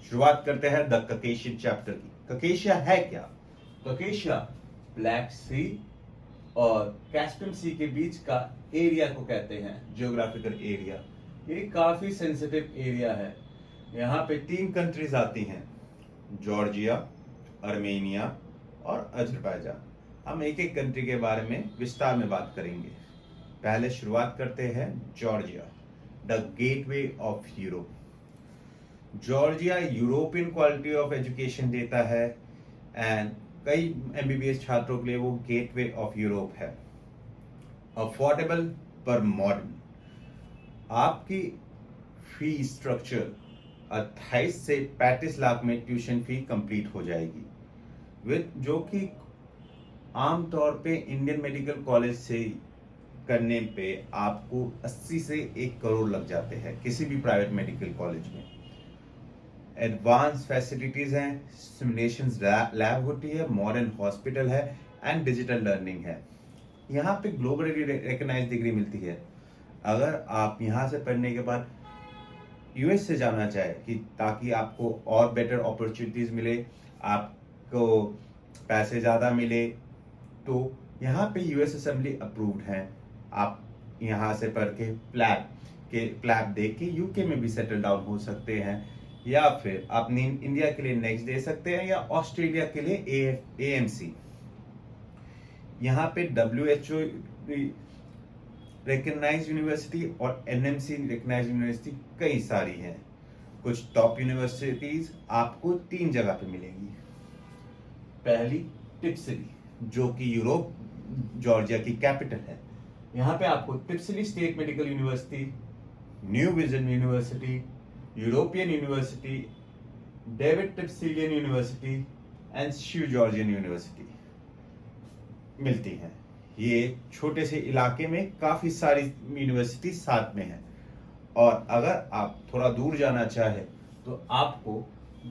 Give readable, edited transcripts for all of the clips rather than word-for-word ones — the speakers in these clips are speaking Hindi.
शुरुआत करते हैं द ककेशियन चैप्टर की। ककेशिया है क्या? ककेशिया ब्लैक सी और कैस्पियन सी के बीच का एरिया को कहते हैं, जियोग्राफिकल एरिया। ये काफी सेंसिटिव एरिया है। यहाँ पे 3 कंट्रीज आती हैं, जॉर्जिया, आर्मेनिया और अजरबैजान। हम एक एक कंट्री के बारे में विस्तार में बात करेंगे। पहले शुरुआत करते हैं Georgia, the gateway of Europe. Georgia European quality of education देता है एंड कई एमबीबीएस छात्रों के लिए वो गेटवे ऑफ यूरोप है। अफोर्डेबल पर मॉडर्न। आपकी फी स्ट्रक्चर 28 से 35 लाख में ट्यूशन फी कंप्लीट हो जाएगी, विद जो कि आमतौर पे इंडियन मेडिकल कॉलेज से करने पे आपको 80 से 1 करोड़ लग जाते हैं किसी भी प्राइवेट मेडिकल कॉलेज में। एडवांस फैसिलिटीज हैं, सिमुलेशन लैब होती है, मॉडर्न हॉस्पिटल है एंड डिजिटल लर्निंग है। यहाँ पे ग्लोबली रिकॉग्नाइज्ड डिग्री मिलती है। अगर आप यहाँ से पढ़ने के बाद यूएस से जाना चाहे कि ताकि आपको और बेटर अपॉर्चुनिटीज मिले, आपको पैसे ज़्यादा मिले, तो यहाँ पे यूएस असेंबली अप्रूव्ड हैं। आप यहाँ से पढ़ के प्लैब दे के यूके में भी सेटल डाउन हो सकते हैं, या फिर अपनी इंडिया के लिए नेक्स्ट दे सकते हैं, या ऑस्ट्रेलिया के लिए एएमसी। यहाँ पे WHO रिकग्नाइज्ड यूनिवर्सिटी और एनएमसी रिकग्नाइज्ड यूनिवर्सिटी कई सारी हैं। कुछ टॉप यूनिवर्सिटीज आपको 3 जगह पे मिलेंगी। पहली टिप्सली, जो कि यूरोप जॉर्जिया की कैपिटल है। यहाँ पे आपको Tbilisi state medical university, new vision university, European university, David टिप्सिलियन यूनिवर्सिटी एंड शिव जॉर्जियन यूनिवर्सिटी मिलती हैं। ये छोटे से इलाके में काफी सारी यूनिवर्सिटी साथ में हैं। और अगर आप थोड़ा दूर जाना चाहे तो आपको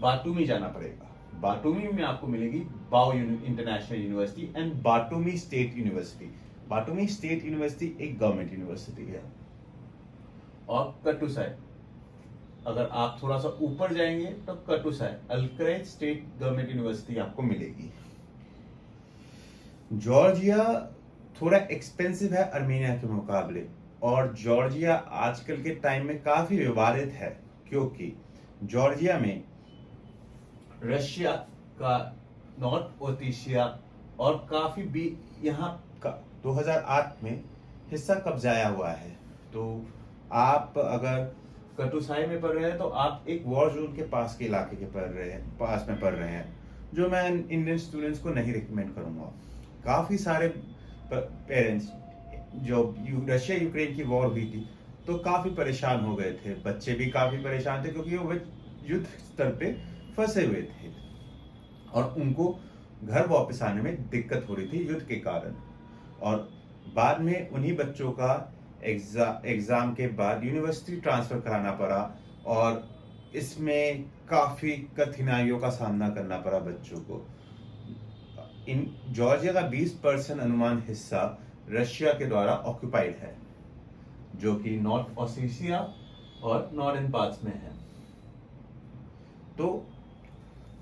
बाटुमी जाना पड़ेगा। बाटुमी में आपको मिलेगी BAU international university and Batumi state university. Batumi state university एक गवर्नमेंट यूनिवर्सिटी है। और कटुसाई, अगर आप थोड़ा सा ऊपर जाएंगे तो कटुसाई अल्करेज स्टेट गवर्नमेंट यूनिवर्सिटी आपको मिलेगी। जॉर्जिया थोड़ा एक्सपेंसिव है आर्मेनिया के मुकाबले, और जॉर्जिया आजकल के टाइम में काफी विवादित है, क्योंकि जॉर्जिया में रशिया का नॉर्थ ओसेटिया और काफी भी यहाँ का 2008 में हिस्सा कब्जाया हुआ है। तो आप अगर कटुसाई में पढ़ रहे हैं तो आप एक वॉर जोन के पास के इलाके के पास में पढ़ रहे हैं, जो मैं इंडियन स्टूडेंट्स को नहीं रिकमेंड करूंगा। काफी सारे पेरेंट्स, जो रशिया यूक्रेन की वॉर हुई थी तो काफी परेशान हो गए थे, बच्चे भी काफी परेशान थे, क्योंकि वो युद्ध स्तर पे फंसे हुए थे और उनको घर वापस आने में दिक्कत हो रही थी युद्ध के कारण। और बाद में उन्हीं बच्चों का एग्जाम के बाद यूनिवर्सिटी ट्रांसफर कराना पड़ा, और इसमें काफी कठिनाइयों का सामना करना पड़ा बच्चों को। इन जॉर्जिया का 20% अनुमान हिस्सा रशिया के द्वारा ऑक्युपाइड है, जो कि नॉर्थ ओसेटिया और नॉर्दर्न पार्ट्स में है। तो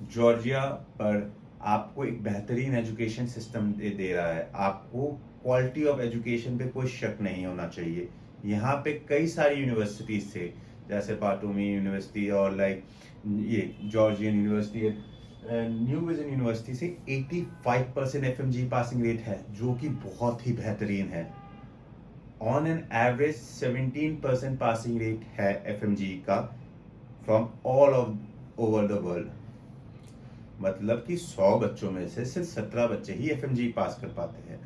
जॉर्जिया पर आपको एक बेहतरीन एजुकेशन सिस्टम दे रहा है। आपको क्वालिटी ऑफ एजुकेशन पे कोई शक नहीं होना चाहिए। यहाँ पे कई सारी यूनिवर्सिटीज थे, जैसे बाटुमी यूनिवर्सिटी और ये Georgian university, new vision university से 85% एफएमजी पासिंग रेट है, जो कि बहुत ही बेहतरीन है। On an average 17% passing rate है एफएमजी का from all over the world. मतलब कि 100 बच्चों में से सिर्फ 17 बच्चे ही एफएमजी पास कर पाते हैं।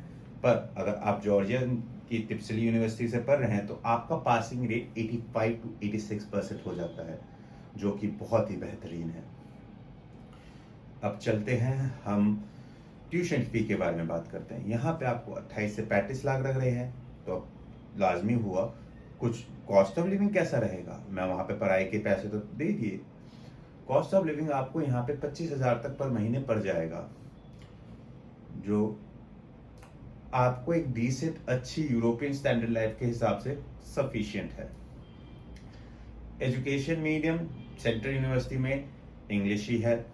पर अगर आप जॉर्जिया की टिप्सली यूनिवर्सिटी से पढ़ रहे हैं तो आपका पासिंग रेट 85 to 86% हो जाता है, जो कि बहुत ही बेहतरीन है। अब चलते हैं हम ट्यूशन फी के बारे में बात करते हैं। यहाँ पे आपको 28 से 35 लाख लग रहे हैं, तो लाजमी हुआ कुछ कॉस्ट ऑफ लिविंग कैसा रहेगा। मैं वहाँ पे पढ़ाई के पैसे तो दे दिए, कॉस्ट ऑफ लिविंग आपको यहाँ पे 25,000 तक पर महीने पड़ जाएगा, जो आपको एक डिसेंट अच्छी यूरोपियन स्टैंडर्ड लाइफ के हिसाब से सफिशिएंट है। एजुकेशन मीडियम सेंट्रल यूनिवर्सिटी में इंग्लिश ही है।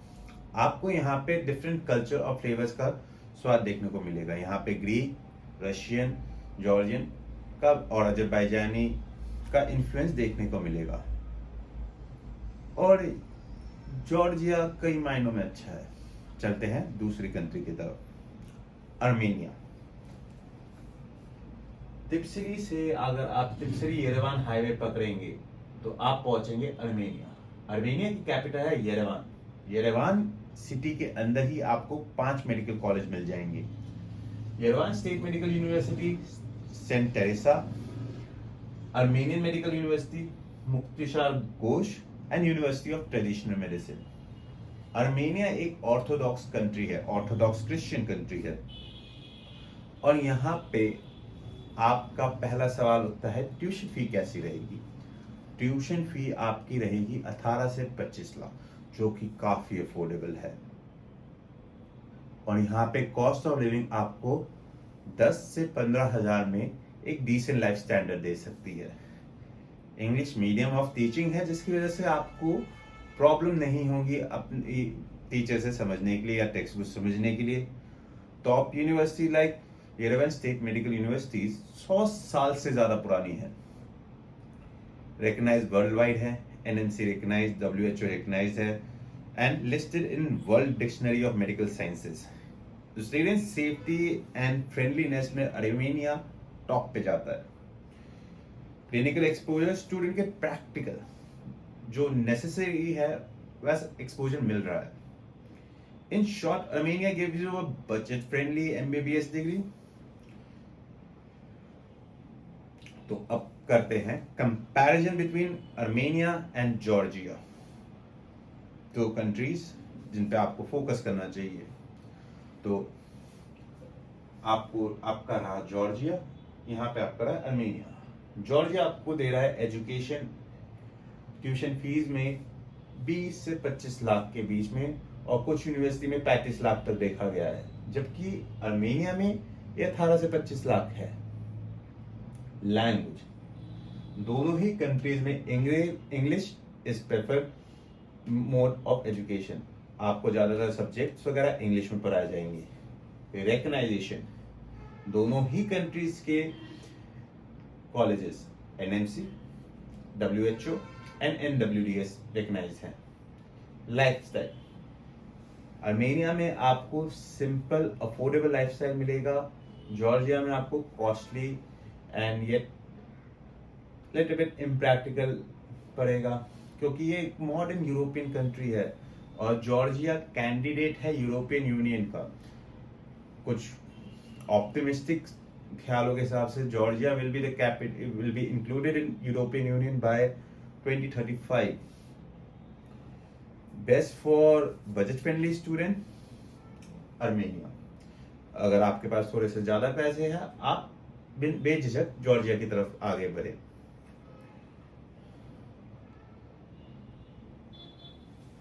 आपको यहाँ पे डिफरेंट कल्चर और फ्लेवर्स का स्वाद देखने को मिलेगा। यहाँ पे ग्रीक, रशियन, जॉर्जियन का और अजरबैजानी का इन्फ्लुएंस देखने को मिलेगा। और जॉर्जिया कई मायनों में अच्छा है। चलते हैं दूसरी कंट्री की तरफ, आर्मेनिया। तिप्सरी से अगर आप तिप्सरी येरेवान हाईवे पकड़ेंगे तो आप पहुंचेंगे आर्मेनिया। आर्मेनिया की कैपिटल है येरेवान। येरेवान सिटी के अंदर ही आपको 5 मेडिकल कॉलेज मिल जाएंगे। Yerevan state medical university, Saint Teresa, Armenian medical university, Mkhitar Gosh and university of traditional medicine. Armenia एक ऑर्थोडॉक्स कंट्री है, ऑर्थोडॉक्स क्रिश्चियन कंट्री है। और यहाँ पे आपका पहला सवाल उठता है, ट्यूशन फी कैसी रहेगी? ट्यूशन फी आपकी रहेगी 18 से 25 लाख, जो कि काफी अफोर्डेबल है। और यहाँ पे कॉस्ट ऑफ लिविंग आपको 10 से 15 हजार में एक डिसेंट लाइफ स्टैंडर्ड दे सकती है। इंग्लिश मीडियम ऑफ टीचिंग है, जिसकी वजह से आपको प्रॉब्लम नहीं होगी अपनी टीचर से समझने के लिए या टेक्स्ट बुक समझने के लिए। Top university like Yerevan state medical university 100 साल से ज्यादा पुरानी है, रिकग्नाइज्ड वर्ल्ड वाइड है, एनएमसी रिकग्नाइज्ड, WHO रिकग्नाइज्ड है and listed in world dictionary of medical sciences. Student safety and friendliness में आर्मेनिया टॉप पे जाता है। क्लिनिकल एक्सपोजर, स्टूडेंट के प्रैक्टिकल जो नेसेसरी है वैसा एक्सपोजर मिल रहा है। In short, Armenia gives you a budget friendly MBBS degree. तो अब करते हैं comparison between Armenia and Georgia, दो कंट्रीज जिन पे आपको फोकस करना चाहिए। तो आपका रहा जॉर्जिया, यहाँ पे आपका रहा आर्मेनिया। जॉर्जिया आपको दे रहा है एजुकेशन, ट्यूशन फीस में 20 से 25 लाख के बीच में, और कुछ यूनिवर्सिटी में 35 लाख तक देखा गया है, जबकि आर्मेनिया में ये 18 से 25 लाख है। लैंग्वेज, दोनों ही कंट्रीज में English is preferred mode of education. आपको ज्यादातर सब्जेक्ट्स वगैरह इंग्लिश में पढ़ाए जाएंगे। रिकग्नाइजेशन, दोनों ही कंट्रीज के colleges NMC, WHO and NWDS recognize हैं। लाइफस्टाइल, आर्मेनिया में आपको सिंपल अफोर्डेबल लाइफस्टाइल मिलेगा। जॉर्जिया में आपको costly and yet little bit impractical पड़ेगा, क्योंकि ये एक मॉडर्न यूरोपियन कंट्री है और जॉर्जिया कैंडिडेट है यूरोपियन यूनियन का। कुछ ऑप्टिमिस्टिक ख्यालों के हिसाब से Georgia will be included in European Union by 2035। Best for budget friendly student Armenia. अगर आपके पास थोड़े से ज्यादा पैसे हैं, आप बेझिझक जॉर्जिया की तरफ आगे बढ़े।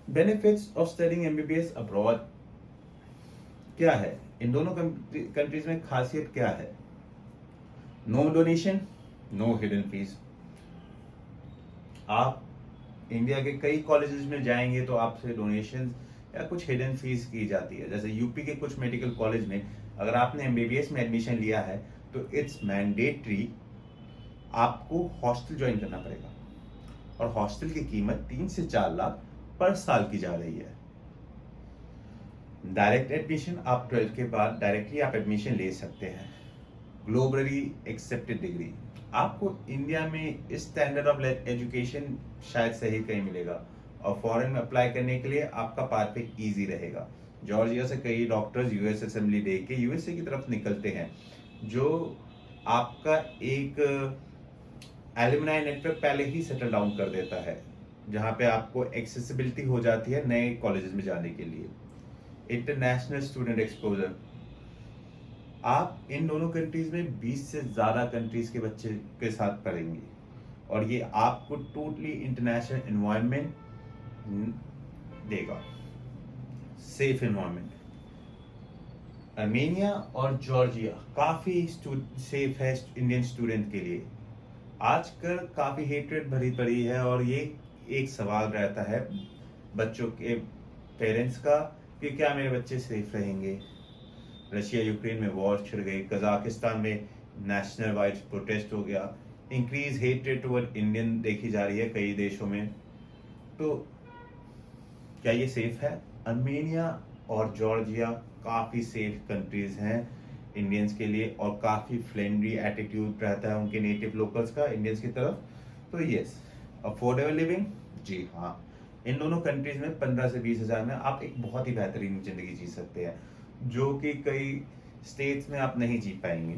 Benefits of studying MBBS abroad क्या है? इन दोनों कंट्रीज में खासियत क्या है? No donation, no hidden fees. आप इंडिया के कई कॉलेजेस में जाएंगे तो आपसे डोनेशन या कुछ हिडन फीस की जाती है। जैसे यूपी के कुछ मेडिकल कॉलेज में अगर आपने MBBS में एडमिशन लिया है तो इट्स मैंडेटरी आपको हॉस्टल ज्वाइन करना पड़ेगा, और हॉस्टल की कीमत 3 से 4 लाख पर साल की जा रही है। डायरेक्ट एडमिशन, आप 12 के बाद डायरेक्टली आप एडमिशन ले सकते हैं। ग्लोबली एक्सेप्टेड डिग्री, आपको इंडिया में इस स्टैंडर्ड ऑफ एजुकेशन शायद से ही कहीं मिलेगा, और फॉरेन में अप्लाई करने के लिए आपका पाथवे इजी रहेगा। जॉर्जिया से कई डॉक्टर्स यूएस असेंबली दे के यूएसए की तरफ निकलते हैं, जो आपका एक एलुमनाई नेटवर्क पहले ही सेटल डाउन कर देता है, जहां पे आपको एक्सेसिबिलिटी हो जाती है नए कॉलेजेस में जाने के लिए। इंटरनेशनल स्टूडेंट एक्सपोजर, आप इन दोनों कंट्रीज में 20 से ज्यादा कंट्रीज के बच्चे के साथ पढ़ेंगे, और ये आपको टोटली इंटरनेशनल एनवायरनमेंट देगा, सेफ एनवायरनमेंट। आर्मेनिया और जॉर्जिया काफी सेफ है इंडियन स्टूडेंट के लिए। आजकल काफी हेट्रेड भरी पड़ी है, और ये एक सवाल रहता है बच्चों के पेरेंट्स का कि क्या मेरे बच्चे सेफ रहेंगे। रशिया यूक्रेन में वॉर छिड़ गई, कजाकिस्तान में नेशनल वाइड प्रोटेस्ट हो गया, इंक्रीज हेट्रेड टुवर्ड इंडियन देखी जा रही है कई देशों में। तो क्या ये सेफ है? अर्मेनिया और जॉर्जिया काफ़ी सेफ कंट्रीज हैं इंडियंस के लिए, और काफ़ी फ्रेंडली एटीट्यूड रहता है उनके नेटिव लोकल्स का इंडियंस की तरफ। तो यस, अफोर्डेबल लिविंग, जी हाँ, इन दोनों कंट्रीज में 15 से 20 हज़ार में आप एक बहुत ही बेहतरीन ज़िंदगी जी सकते हैं, जो कि कई स्टेट्स में आप नहीं जी पाएंगे।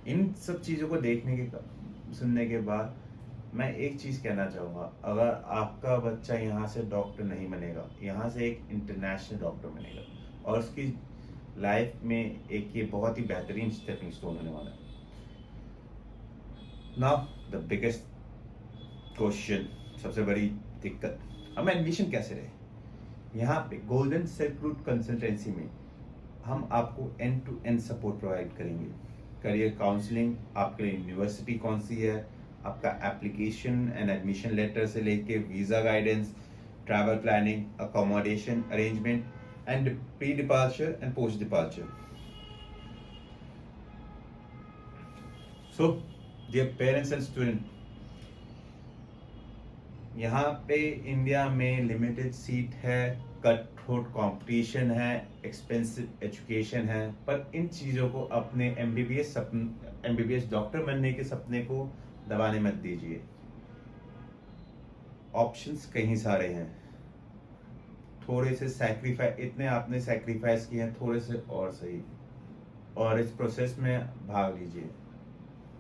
इन सब चीज़ों को देखने के सुनने के बाद मैं एक चीज़ कहना चाहूँगा, अगर आपका बच्चा यहाँ से डॉक्टर नहीं बनेगा, यहाँ से एक इंटरनेशनल डॉक्टर बनेगा, और उसकी लाइफ में एक ये बहुत ही बेहतरीन स्टेपिंग स्टोन होने वाला है। नाउ द बिगेस्ट क्वेश्चन, सबसे बड़ी दिक्कत, हमें एडमिशन कैसे रहे? यहाँ पे गोल्डन सिल्क रूट कंसल्टेंसी में हम आपको end to end support provide करेंगे। करियर काउंसलिंग, आपके लिए यूनिवर्सिटी कौन सी है, आपका एप्लीकेशन एंड एडमिशन लेटर से लेके visa guidance, travel planning, accommodation arrangement and pre departure and post departure. So dear parents and student, यहाँ पे इंडिया में लिमिटेड सीट है, कट थ्रोट कंपटीशन है, एक्सपेंसिव एजुकेशन है, पर इन चीज़ों को अपने एमबीबीएस डॉक्टर बनने के सपने को दबाने मत दीजिए। ऑप्शंस कहीं सारे हैं, थोड़े से सैक्रिफाइस, इतने आपने सैक्रिफाइस किए हैं, थोड़े से और सही, और इस प्रोसेस में भाग लीजिए।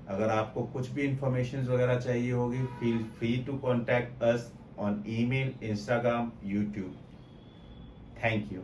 अगर आपको कुछ भी इंफॉर्मेशन वगैरह चाहिए होगी, feel free to contact us on email, Instagram, YouTube. Thank you.